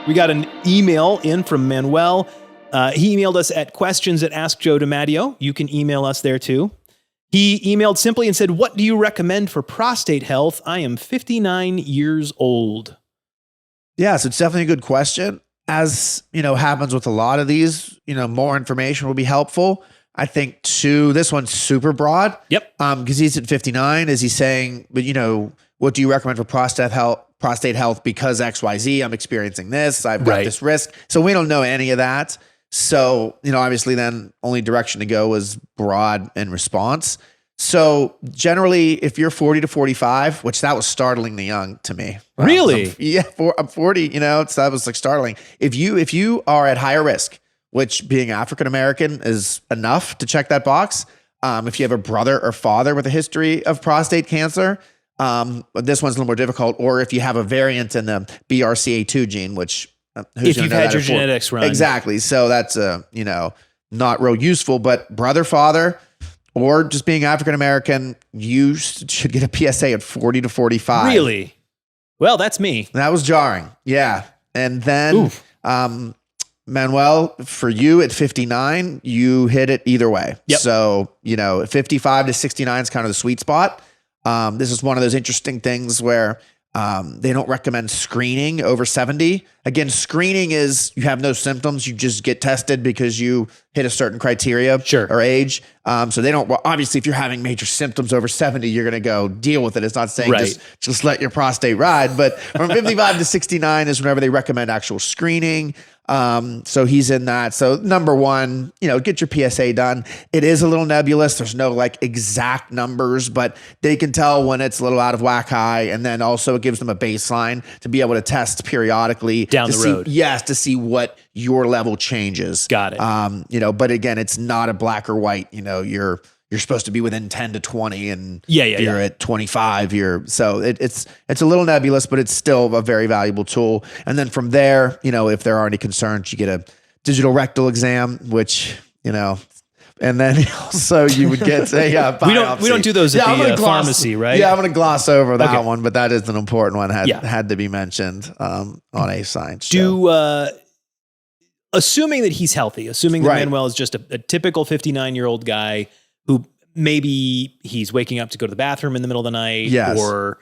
We got an email in from Manuel. He emailed us at questions@askjoedimatteo. You can email us there too. He emailed simply and said, "What do you recommend for prostate health? I am 59 years old." Yeah, so it's definitely a good question. As happens with a lot of these, more information will be helpful. I think too, this one's super broad. Yep. Because he's at 59. Is he saying, but what do you recommend for prostate health because XYZ, I'm experiencing this, I've got this risk. So we don't know any of that. So, obviously then only direction to go is broad in response. So generally, if you're 40 to 45, which that was startlingly young to me. Really? I'm 40, so that was like startling. If you are at higher risk, which being African-American is enough to check that box. If you have a brother or father with a history of prostate cancer, this one's a little more difficult. Or if you have a variant in the BRCA2 gene, which if you've had your genetics run. Exactly. So that's, not real useful, but brother, father, or just being African-American, you should get a PSA at 40 to 45. Really? Well, that's me. That was jarring. Yeah. And then, Manuel, for you at 59, you hit it either way. Yep. So, 55 to 69 is kind of the sweet spot. This is one of those interesting things where they don't recommend screening over 70. Again, screening is you have no symptoms. You just get tested because you hit a certain criteria or age. So they don't, obviously, if you're having major symptoms over 70, you're going to go deal with it. It's not saying just let your prostate ride. But from 55 to 69 is whenever they recommend actual screening. So he's in that. So number one, get your PSA done. It is a little nebulous. There's no exact numbers, but they can tell when it's a little out of whack high. And then also it gives them a baseline to be able to test periodically down the road. Yes. To see what your level changes. Got it. But again, it's not a black or white, you're supposed to be within 10 to 20 and you're at 25. So it's a little nebulous, but it's still a very valuable tool. And then from there, if there are any concerns, you get a digital rectal exam, which, and then also you would get a biopsy. We don't do those at the pharmacy, right? Yeah, I'm going to gloss over that one, but that is an important one. Had to be mentioned on a science show. Assuming that he's healthy, assuming that Manuel is just a typical 59-year-old guy who maybe he's waking up to go to the bathroom in the middle of the night or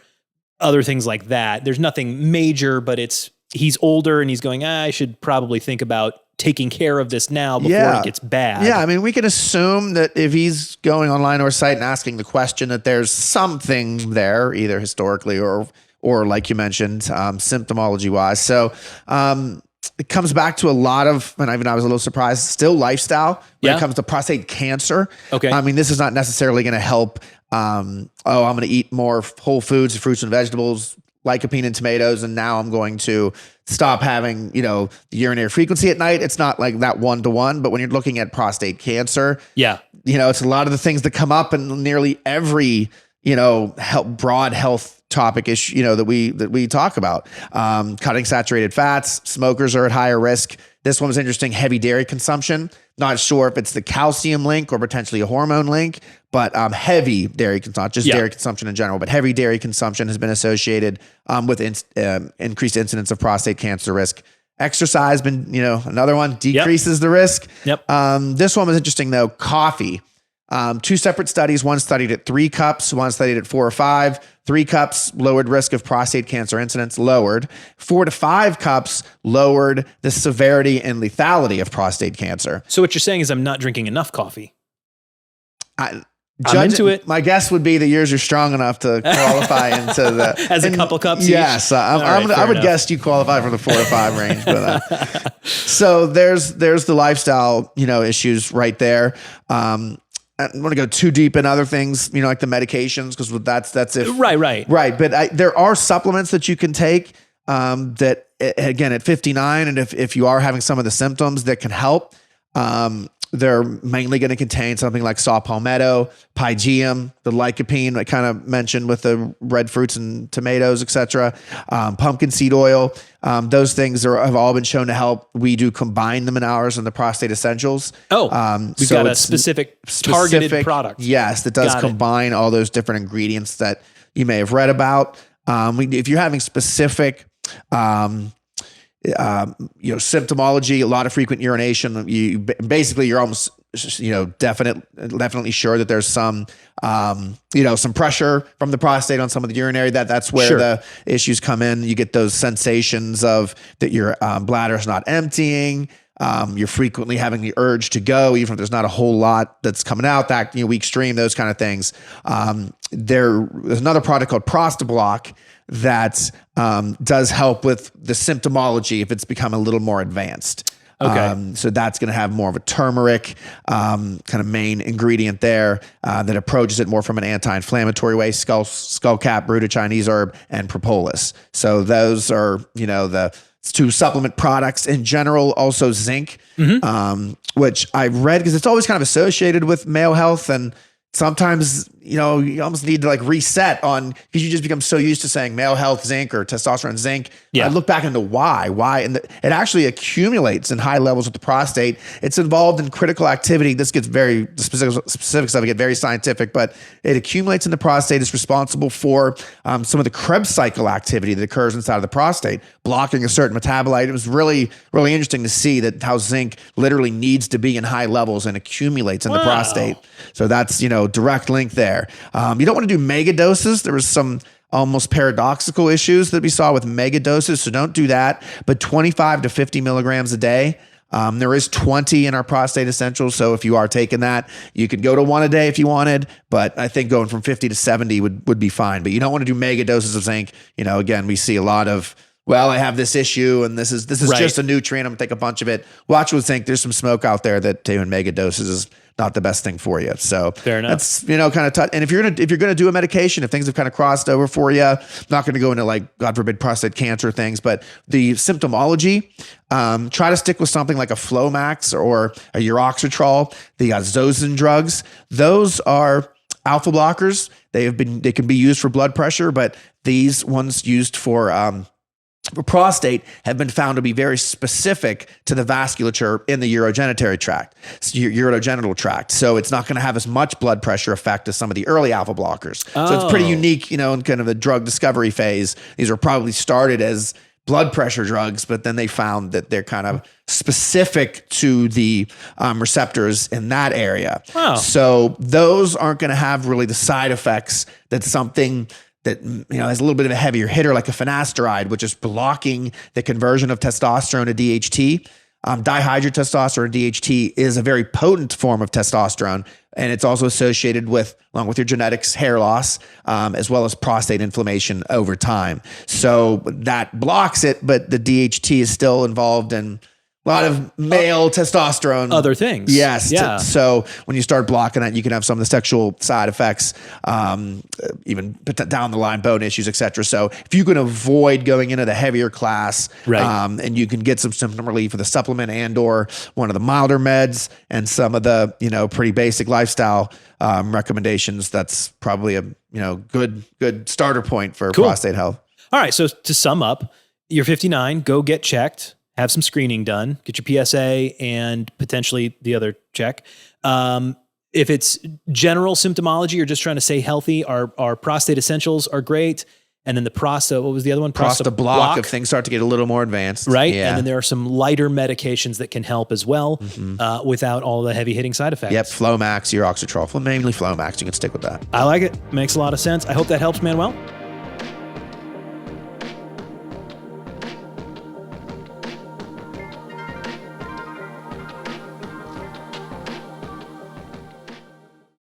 other things like that. There's nothing major, but he's older and he's going, I should probably think about taking care of this now before it gets bad. Yeah. I mean, we can assume that if he's going online to our site and asking the question that there's something there, either historically or like you mentioned, symptomology wise. So, it comes back to a lot of, and even I was a little surprised, still lifestyle when it comes to prostate cancer. Okay. I mean, this is not necessarily going to help. I'm going to eat more whole foods, fruits and vegetables, lycopene and tomatoes, and now I'm going to stop having, the urinary frequency at night. It's not like that one-to-one, but when you're looking at prostate cancer, it's a lot of the things that come up in nearly every, broad health topic issue, that we talk about. Cutting saturated fats, smokers are at higher risk. This one was interesting, heavy dairy consumption. Not sure if it's the calcium link or potentially a hormone link, but heavy dairy consumption, not just dairy consumption in general, but heavy dairy consumption has been associated with increased incidence of prostate cancer risk. Exercise been, another one, decreases the risk. Yep. This one was interesting though, coffee. Two separate studies, one studied at 3 cups, one studied at 4 or 5. 3 cups lowered risk of prostate cancer incidence, lowered. 4 to 5 cups lowered the severity and lethality of prostate cancer. So what you're saying is I'm not drinking enough coffee. I'm into it. My guess would be that yours are strong enough to qualify into the as a couple cups. Yes, I would guess you qualify for the 4 to 5 range. But so there's the lifestyle issues right there. I don't want to go too deep in other things, like the medications, because that's if right. But there are supplements that you can take that again at 59, and if you are having some of the symptoms that can help. They're mainly going to contain something like saw palmetto, pygeum, the lycopene I kind of mentioned with the red fruits and tomatoes, etc. Pumpkin seed oil. Those things have all been shown to help. We do combine them in ours in the Prostate Essentials. We've got a specific targeted product. Yes, that does combine all those different ingredients that you may have read about. If you're having specific symptomology, a lot of frequent urination. You're almost, definitely sure that there's some, some pressure from the prostate on some of the urinary. That's where the issues come in. You get those sensations of that your bladder is not emptying. You're frequently having the urge to go, even if there's not a whole lot that's coming out, that weak stream, those kind of things. There's another product called Prostablock that does help with the symptomology if it's become a little more advanced. Okay. So that's going to have more of a turmeric kind of main ingredient there that approaches it more from an anti-inflammatory way. Skullcap, Bruta Chinese herb, and propolis. So those are the two supplement products in general. Also zinc, which I've read because it's always kind of associated with male health, and sometimes you almost need to reset on, because you just become so used to saying male health zinc or testosterone zinc. I look back into why, and it actually accumulates in high levels with the prostate. It's involved in critical activity. This gets the specifics of it get very scientific, but it accumulates in the prostate. It's responsible for some of the Krebs cycle activity that occurs inside of the prostate, blocking a certain metabolite. It was really, really interesting to see that how zinc literally needs to be in high levels and accumulates in the prostate. So that's, direct link there. You don't want to do mega doses. There was some almost paradoxical issues that we saw with mega doses, so don't do that. But 25 to 50 milligrams a day. There is 20 in our prostate essentials, so if you are taking that, you could go to 1 a day if you wanted, but I think going from 50 to 70 would be fine. But you don't want to do mega doses of zinc. Again, we see a lot of, I have this issue and this is just a nutrient, I'm gonna take a bunch of it. Watch with zinc. There's some smoke out there that doing mega doses is not the best thing for you. So fair enough. That's, kind of tough. And if you're going to do a medication, if things have kind of crossed over for you, I'm not going to go into God forbid, prostate cancer things, but the symptomology, try to stick with something like a Flomax or a Uroxetrol, the Zosyn drugs. Those are alpha blockers. They can be used for blood pressure, but these ones used for prostate have been found to be very specific to the vasculature in the urogenitary tract, urogenital tract. So it's not going to have as much blood pressure effect as some of the early alpha blockers. So it's pretty unique, in kind of the drug discovery phase. These were probably started as blood pressure drugs, but then they found that they're kind of specific to the receptors in that area. Wow. So those aren't going to have really the side effects that something that has a little bit of a heavier hitter like a finasteride, which is blocking the conversion of testosterone to DHT. Dihydrotestosterone, DHT, is a very potent form of testosterone, and it's also associated with, along with your genetics, hair loss, as well as prostate inflammation over time. So that blocks it, but the DHT is still involved in a lot of male testosterone. Other things. Yes. Yeah. So when you start blocking that, you can have some of the sexual side effects, even down the line, bone issues, et cetera. So if you can avoid going into the heavier class, and you can get some symptom relief with a supplement and or one of the milder meds and some of the, pretty basic lifestyle recommendations, that's probably a, good starter point for prostate health. All right. So to sum up, you're 59, go get checked. Have some screening done, get your PSA and potentially the other check. If it's general symptomology, you're just trying to stay healthy, our prostate essentials are great. And then the what was the other one? Prostablock, if things start to get a little more advanced. Right. Yeah. And then there are some lighter medications that can help as well, without all the heavy hitting side effects. Yep. Flomax, Uroxetrol, mainly Flomax. You can stick with that. I like it. Makes a lot of sense. I hope that helps, Manuel.